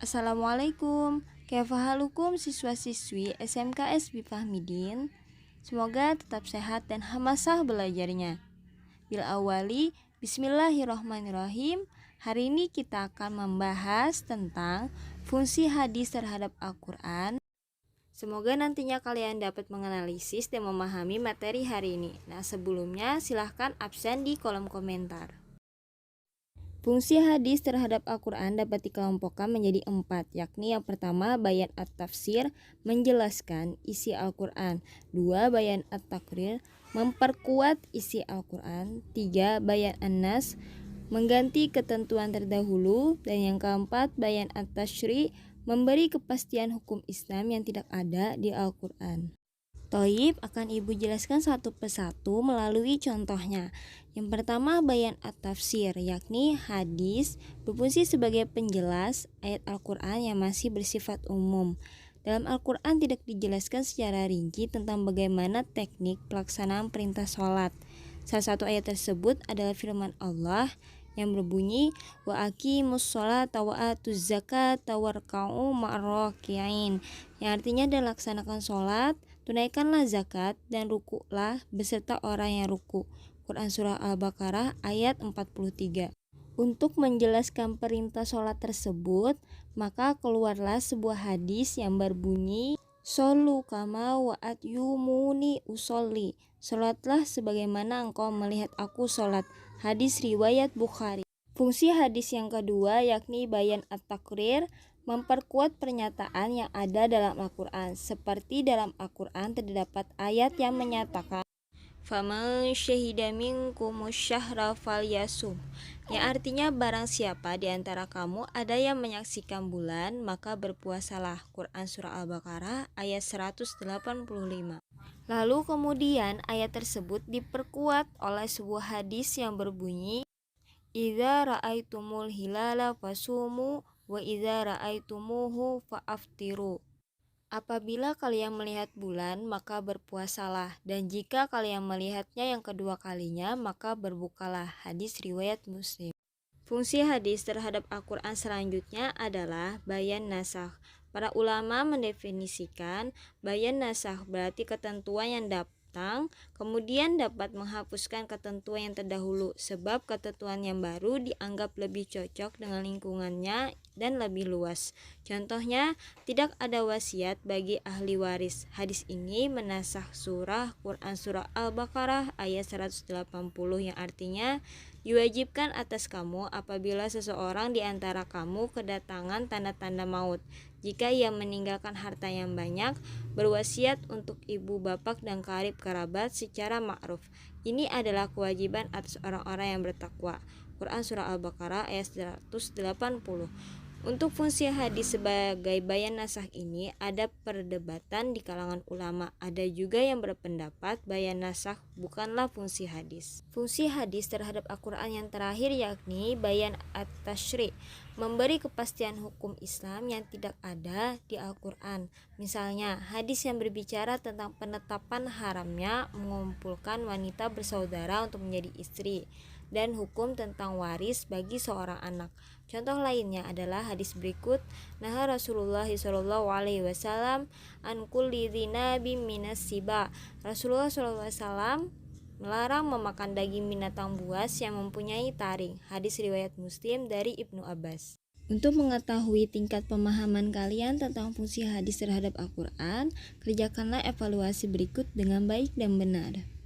Assalamualaikum, kaifahalukum siswa-siswi SMKS Bifahmidin. Semoga tetap sehat dan hamasah belajarnya. Bil awali, bismillahirrahmanirrahim. Hari ini kita akan membahas tentang fungsi hadis terhadap Al-Quran. Semoga nantinya kalian dapat menganalisis dan memahami materi hari ini. Nah, sebelumnya silahkan absen di kolom komentar. Fungsi hadis terhadap Al-Quran dapat dikelompokkan menjadi 4, yakni yang pertama bayan at-tafsir, menjelaskan isi Al-Quran. 2. Bayan at-takrir, memperkuat isi Al-Quran. 3. Bayan an-nas, mengganti ketentuan terdahulu. Dan yang keempat, bayan at-tashri', memberi kepastian hukum Islam yang tidak ada di Al-Quran. Toib akan ibu jelaskan satu persatu melalui contohnya. Yang pertama bayan at-tafsir, yakni hadis berfungsi sebagai penjelas ayat Al-Quran yang masih bersifat umum. Dalam Al-Quran tidak dijelaskan secara rinci tentang bagaimana teknik pelaksanaan perintah sholat. Salah satu ayat tersebut adalah firman Allah yang berbunyi wa aqimus sholata wa atuz zakata warka'u ma'arraki'in, yang artinya adalah laksanakan sholat, tunaikanlah zakat, dan rukuklah beserta orang yang ruku. Quran Surah Al-Baqarah ayat 43. Untuk menjelaskan perintah sholat tersebut, maka keluarlah sebuah hadis yang berbunyi Sholu kama wa'atyumuni usolli, sholatlah sebagaimana engkau melihat aku sholat. Hadis riwayat Bukhari. Fungsi hadis yang kedua yakni bayan at-takrir, memperkuat pernyataan yang ada dalam Al-Quran. Seperti dalam Al-Quran terdapat ayat yang menyatakan faman syahida minkumus syahra falyasum, yang artinya barang siapa di antara kamu ada yang menyaksikan bulan maka berpuasalah. Quran Surah Al-Baqarah ayat 185. Lalu kemudian ayat tersebut diperkuat oleh sebuah hadis yang berbunyi idza ra'aitumul hilala fasumu wa idza ra'aitumuhu fa'aftiru. Apabila kalian melihat bulan, maka berpuasalah, dan jika kalian melihatnya yang kedua kalinya, maka berbukalah. Hadis riwayat Muslim. Fungsi hadis terhadap Al-Quran selanjutnya adalah bayan nasakh. Para ulama mendefinisikan bayan nasakh berarti ketentuan yang datang kemudian dapat menghapuskan ketentuan yang terdahulu, sebab ketentuan yang baru dianggap lebih cocok dengan lingkungannya dan lebih luas. Contohnya, tidak ada wasiat bagi ahli waris. Hadis ini menasakh surah Quran Surah Al-Baqarah ayat 180 yang artinya diwajibkan atas kamu apabila seseorang di antara kamu kedatangan tanda-tanda maut, jika ia meninggalkan harta yang banyak, berwasiat untuk ibu, bapak, dan karib kerabat secara ma'ruf. Ini adalah kewajiban atas orang-orang yang bertakwa. Quran Surah Al-Baqarah ayat 180. Untuk fungsi hadis sebagai bayan nasakh ini ada perdebatan di kalangan ulama. Ada juga yang berpendapat bayan nasakh bukanlah fungsi hadis. Fungsi hadis terhadap Al-Quran yang terakhir yakni bayan at-tashri', memberi kepastian hukum Islam yang tidak ada di Al-Quran. Misalnya, hadis yang berbicara tentang penetapan haramnya mengumpulkan wanita bersaudara untuk menjadi istri, dan hukum tentang waris bagi seorang anak. Contoh lainnya adalah hadis berikut, nah Rasulullah SAW an kulli dzinabi minas siba. Rasulullah SAW melarang memakan daging binatang buas yang mempunyai taring. Hadis riwayat Muslim dari Ibnu Abbas. Untuk mengetahui tingkat pemahaman kalian tentang fungsi hadis terhadap Al-Quran, kerjakanlah evaluasi berikut dengan baik dan benar.